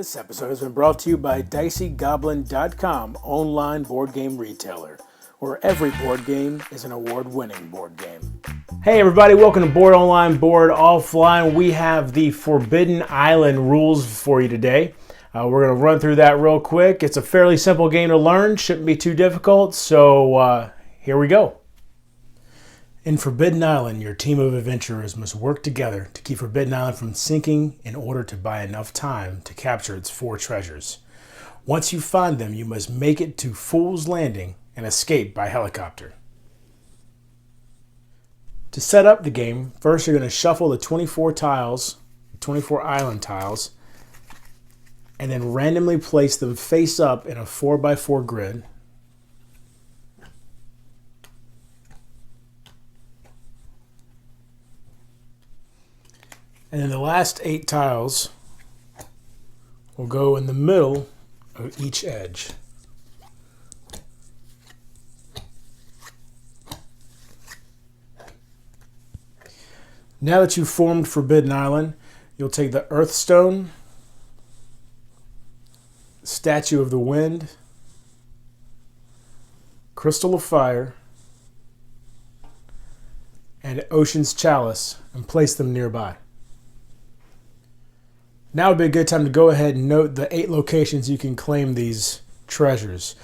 This episode has been brought to you by DiceyGoblin.com, online board game retailer, where every board game is an award-winning board game. Hey everybody, welcome to Board Online, Board Offline. We have the Forbidden Island rules for you today. We're going to run through that real quick. It's a fairly simple game to learn, shouldn't be too difficult, so here we go. In Forbidden Island, your team of adventurers must work together to keep Forbidden Island from sinking in order to buy enough time to capture its 4 treasures. Once you find them, you must make it to Fool's Landing and escape by helicopter. To set up the game, first you're going to shuffle the 24 tiles, 24 island tiles, and then randomly place them face up in a 4x4 grid. And then the last 8 tiles will go in the middle of each edge. Now that you've formed Forbidden Island, you'll take the Earthstone, Statue of the Wind, Crystal of Fire, and Ocean's Chalice and place them nearby. Now would be a good time to go ahead and note the 8 locations you can claim these treasures.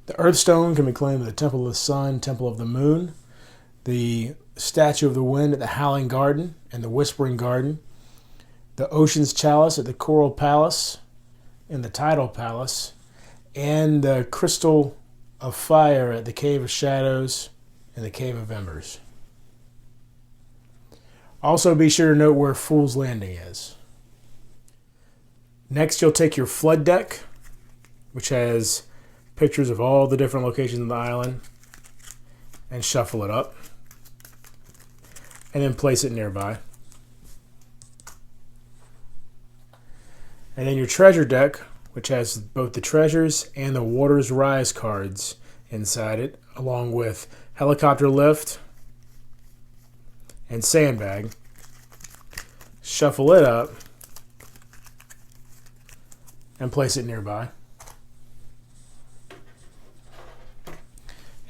The Earthstone can be claimed at the Temple of the Sun, Temple of the Moon, the Statue of the Wind at the Howling Garden and the Whispering Garden, the Ocean's Chalice at the Coral Palace and the Tidal Palace, and the Crystal of Fire at the Cave of Shadows and the Cave of Embers. Also be sure to note where Fool's Landing is. Next, you'll take your flood deck, which has pictures of all the different locations of the island, and shuffle it up, and then place it nearby. And then your treasure deck, which has both the treasures and the Water's Rise cards inside it, along with helicopter lift and sandbag. Shuffle it up and place it nearby.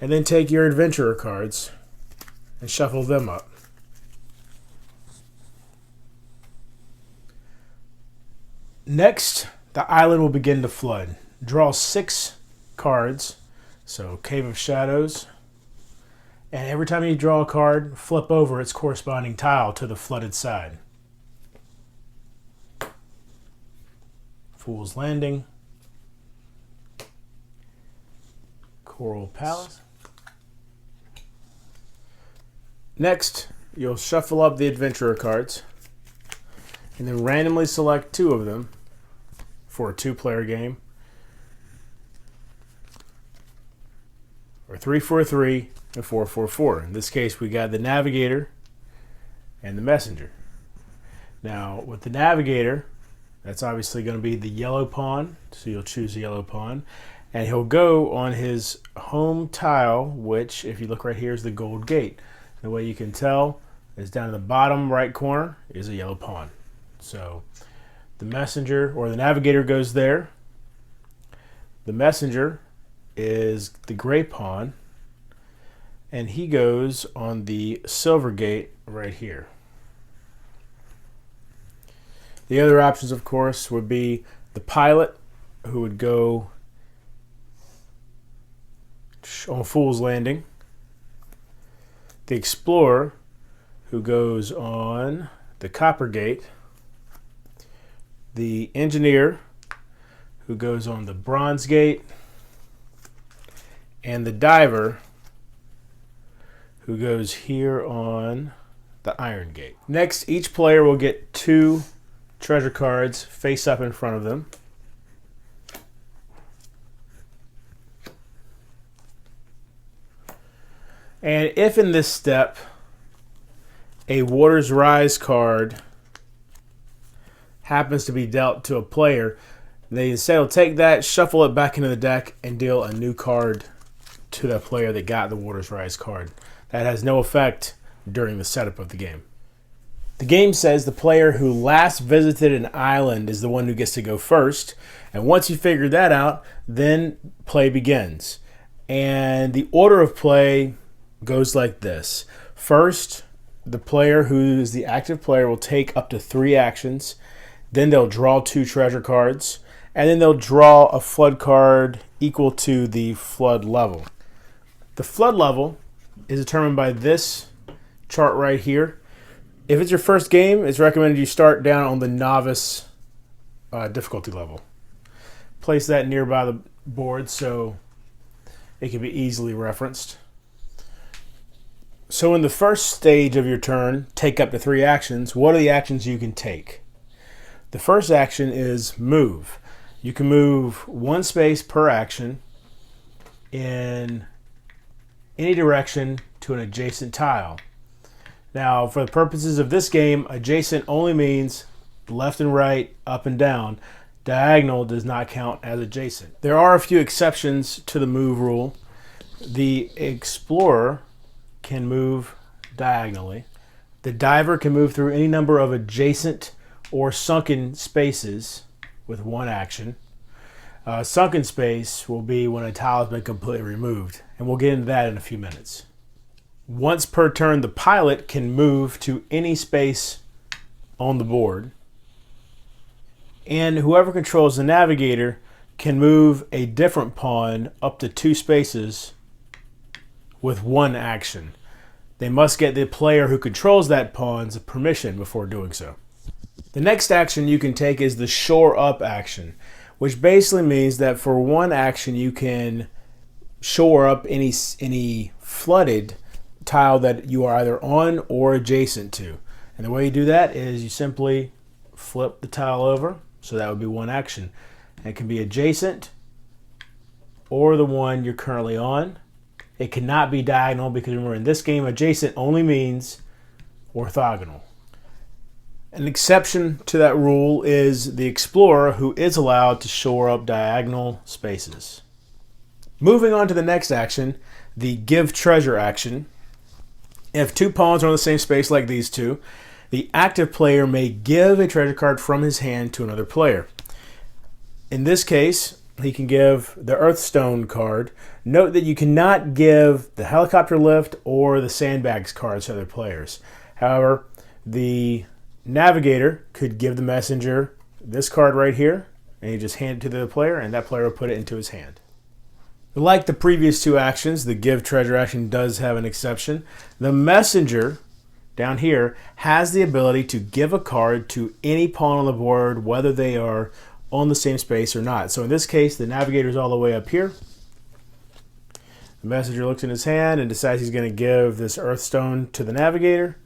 And then take your adventurer cards and shuffle them up. Next, the island will begin to flood. Draw 6 cards, so Cave of Shadows, and every time you draw a card, flip over its corresponding tile to the flooded side. Fool's Landing, Coral Palace. Next, you'll shuffle up the adventurer cards and then randomly select 2 of them for a 2-player game, or 3 for a 3 and 4 for a 4. In this case, we got the Navigator and the Messenger. Now, with the Navigator, that's obviously going to be the yellow pawn, so you'll choose the yellow pawn. And he'll go on his home tile, which, if you look right here, is the gold gate. The way you can tell is down in the bottom right corner is a yellow pawn. So the Messenger, or the Navigator, goes there. The Messenger is the gray pawn, and he goes on the silver gate right here. The other options, of course, would be the Pilot, who would go on Fool's Landing, the Explorer, who goes on the Copper Gate, the Engineer, who goes on the Bronze Gate, and the Diver, who goes here on the Iron Gate. Next, each player will get 2 treasure cards face up in front of them. And if in this step a Water's Rise card happens to be dealt to a player, they instead will take that, shuffle it back into the deck, and deal a new card to the player that got the Water's Rise card. That has no effect during the setup of the game. The game says the player who last visited an island is the one who gets to go first. And once you figure that out, then play begins. And the order of play goes like this. First, the player who is the active player will take up to 3 actions. Then they'll draw 2 treasure cards. And then they'll draw a flood card equal to the flood level. The flood level is determined by this chart right here. If it's your first game, it's recommended you start down on the novice difficulty level. Place that nearby the board so it can be easily referenced. So in the first stage of your turn, take up to 3 actions. What are the actions you can take? The first action is move. You can move 1 space per action in any direction to an adjacent tile. Now, for the purposes of this game, adjacent only means left and right, up and down. Diagonal does not count as adjacent. There are a few exceptions to the move rule. The explorer can move diagonally. The diver can move through any number of adjacent or sunken spaces with 1 action. Sunken space will be when a tile has been completely removed, and we'll get into that in a few minutes. Once per turn, the pilot can move to any space on the board. And whoever controls the navigator can move a different pawn up to 2 spaces with 1 action. They must get the player who controls that pawn's permission before doing so. The next action you can take is the shore up action, which basically means that for 1 action you can shore up any flooded tile that you are either on or adjacent to. And the way you do that is you simply flip the tile over, so that would be 1 action. And it can be adjacent or the one you're currently on. It cannot be diagonal because remember in this game adjacent only means orthogonal. An exception to that rule is the explorer, who is allowed to shore up diagonal spaces. Moving on to the next action, the give treasure action. If 2 pawns are on the same space like these 2, the active player may give a treasure card from his hand to another player. In this case, he can give the Earthstone card. Note that you cannot give the helicopter lift or the sandbags cards to other players. However, the navigator could give the messenger this card right here, and you just hand it to the player, and that player will put it into his hand. Like the previous 2 actions, the give treasure action does have an exception. The messenger down here has the ability to give a card to any pawn on the board, whether they are on the same space or not. So in this case, the navigator is all the way up here. The messenger looks in his hand and decides he's going to give this Earthstone to the navigator.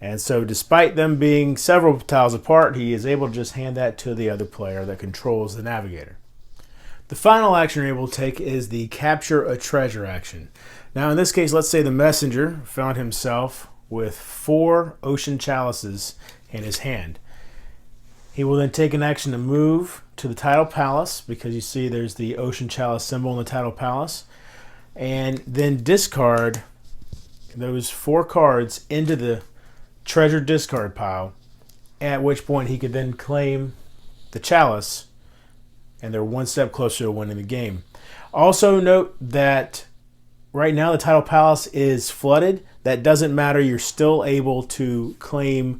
And so despite them being several tiles apart, he is able to just hand that to the other player that controls the navigator. The final action you're able to take is the capture a treasure action. Now in this case, let's say the messenger found himself with 4 ocean chalices in his hand. He will then take an action to move to the tidal palace, because you see there's the ocean chalice symbol in the tidal palace, and then discard those 4 cards into the treasure discard pile, at which point he could then claim the chalice, and they're 1 step closer to winning the game. Also note that right now the tidal palace is flooded. That doesn't matter. You're still able to claim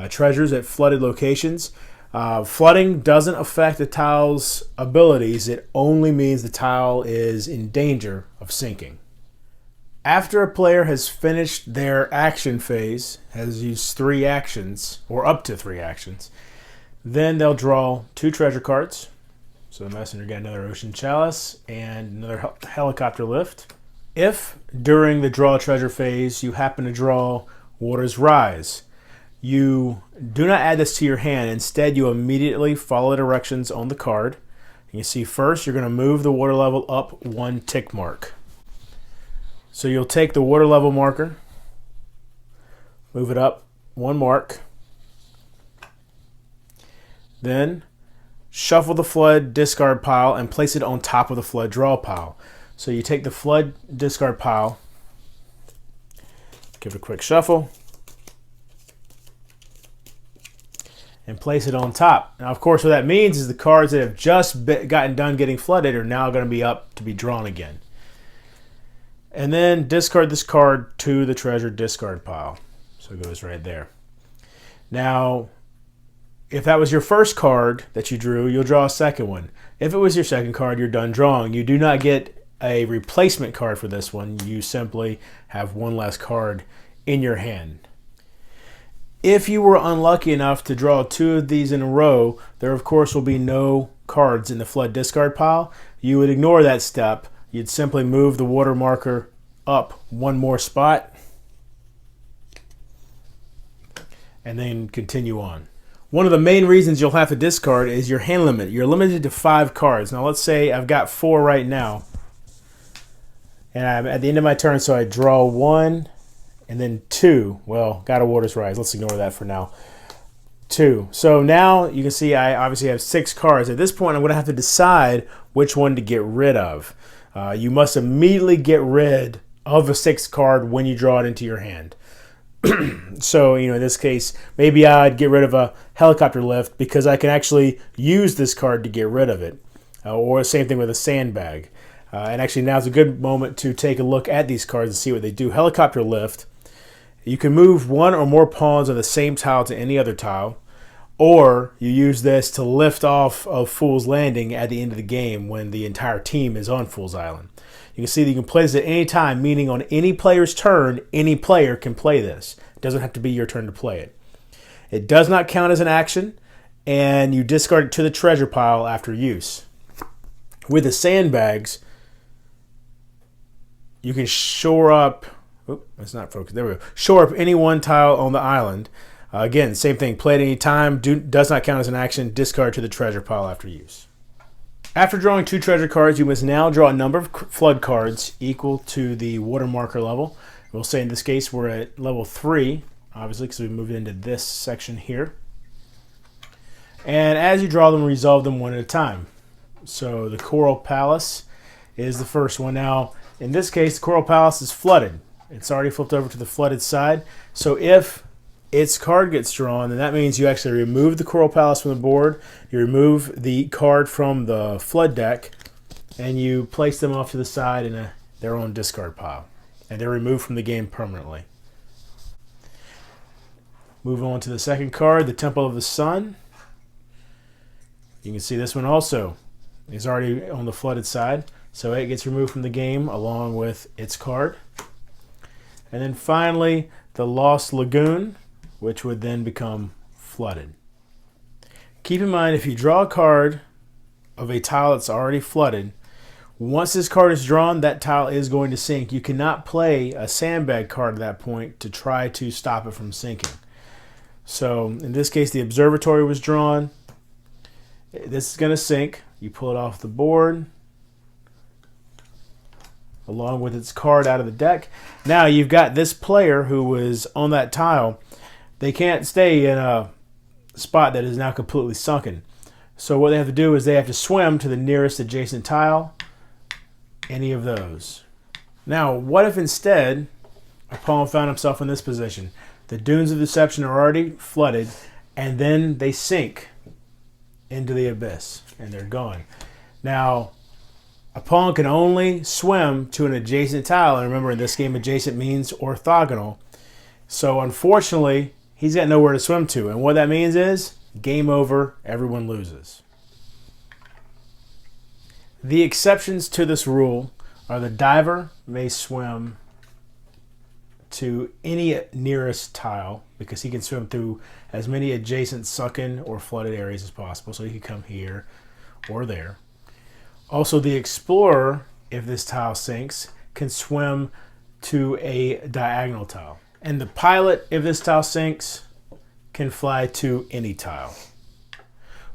treasures at flooded locations. Flooding doesn't affect the tile's abilities. It only means the tile is in danger of sinking. After a player has finished their action phase, has used 3 actions, or up to 3 actions, then they'll draw 2 treasure cards. So the messenger got another ocean chalice and another helicopter lift. If during the draw treasure phase you happen to draw Water's Rise, you do not add this to your hand. Instead, you immediately follow the directions on the card. And you see first you're going to move the water level up 1 tick mark. So you'll take the water level marker, move it up 1 mark, then shuffle the flood discard pile and place it on top of the flood draw pile. So you take the flood discard pile, give it a quick shuffle, and place it on top. Now, of course, what that means is the cards that have just gotten done getting flooded are now going to be up to be drawn again. And then discard this card to the treasure discard pile. So it goes right there. Now, if that was your first card that you drew, you'll draw a second one. If it was your second card, you're done drawing. You do not get a replacement card for this one. You simply have one less card in your hand. If you were unlucky enough to draw 2 of these in a row, there of course will be no cards in the flood discard pile. You would ignore that step. You'd simply move the water marker up one more spot and then continue on. One of the main reasons you'll have to discard is your hand limit. You're limited to 5 cards. Now let's say I've got 4 right now, and I'm at the end of my turn, so I draw 1 and then 2. Well, got a Water's Rise. Let's ignore that for now. 2. So now you can see I obviously have 6 cards. At this point, I'm going to have to decide which one to get rid of. You must immediately get rid of a 6th card when you draw it into your hand. So, in this case, maybe I'd get rid of a helicopter lift because I can actually use this card to get rid of it. Or the same thing with a sandbag. And actually now's a good moment to take a look at these cards and see what they do. Helicopter lift. You can move 1 or more pawns of the same tile to any other tile. Or you use this to lift off of Fool's Landing at the end of the game when the entire team is on Fool's Island. You can see that you can play this at any time, meaning on any player's turn, any player can play this. It doesn't have to be your turn to play it. It does not count as an action, and you discard it to the treasure pile after use. With the sandbags, you can shore up... Oh, that's not focused. There we go. Shore up any one tile on the island. Again, same thing. Play at any time. Does not count as an action. Discard to the treasure pile after use. After drawing 2 treasure cards, you must now draw a number of flood cards equal to the water marker level. We'll say in this case we're at level 3, obviously, because we moved into this section here. And as you draw them, resolve them one at a time. So the Coral Palace is the first one. Now, in this case, the Coral Palace is flooded. It's already flipped over to the flooded side. So if its card gets drawn, then that means you actually remove the Coral Palace from the board, you remove the card from the flood deck, and you place them off to the side in their own discard pile. And they're removed from the game permanently. Move on to the second card, the Temple of the Sun. You can see this one also is already on the flooded side, so it gets removed from the game along with its card. And then finally, the Lost Lagoon, which would then become flooded. Keep in mind, if you draw a card of a tile that's already flooded, once this card is drawn, that tile is going to sink. You cannot play a sandbag card at that point to try to stop it from sinking. So in this case, the observatory was drawn. This is going to sink. You pull it off the board along with its card out of the deck. Now you've got this player who was on that tile. They can't stay in a spot that is now completely sunken. So what they have to do is they have to swim to the nearest adjacent tile, any of those. Now, what if instead a pawn found himself in this position? The Dunes of Deception are already flooded, and then they sink into the abyss, and they're gone. Now, a pawn can only swim to an adjacent tile, and remember in this game adjacent means orthogonal. So unfortunately, he's got nowhere to swim to, and what that means is game over, everyone loses. The exceptions to this rule are the diver may swim to any nearest tile because he can swim through as many adjacent sunken or flooded areas as possible, so he can come here or there. Also, the explorer, if this tile sinks, can swim to a diagonal tile. And the pilot, if this tile sinks, can fly to any tile.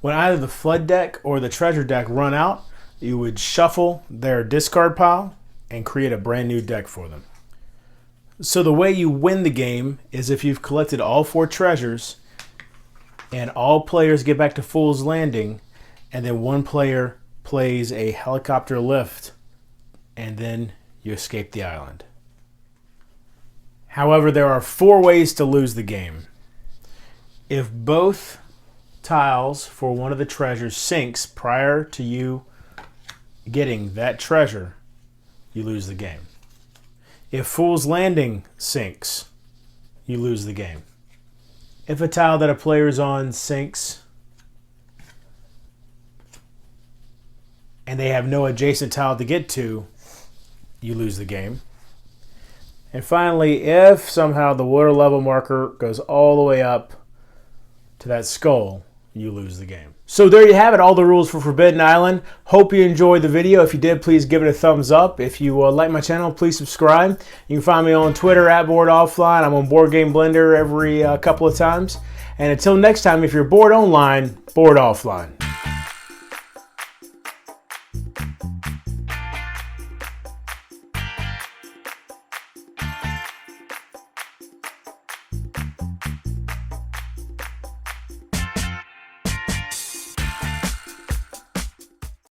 When either the flood deck or the treasure deck run out, you would shuffle their discard pile and create a brand new deck for them. So the way you win the game is if you've collected all 4 treasures and all players get back to Fool's Landing, and then one player plays a helicopter lift, and then you escape the island. However, there are 4 ways to lose the game. If both tiles for one of the treasures sinks prior to you getting that treasure, you lose the game. If Fool's Landing sinks, you lose the game. If a tile that a player is on sinks and they have no adjacent tile to get to, you lose the game. And finally, if somehow the water level marker goes all the way up to that skull, you lose the game. So there you have it, all the rules for Forbidden Island. Hope you enjoyed the video. If you did, please give it a thumbs up. If you like my channel, please subscribe. You can find me on Twitter at boredoffline. I'm on Board Game Blender every couple of times. And until next time, if you're bored online, board offline.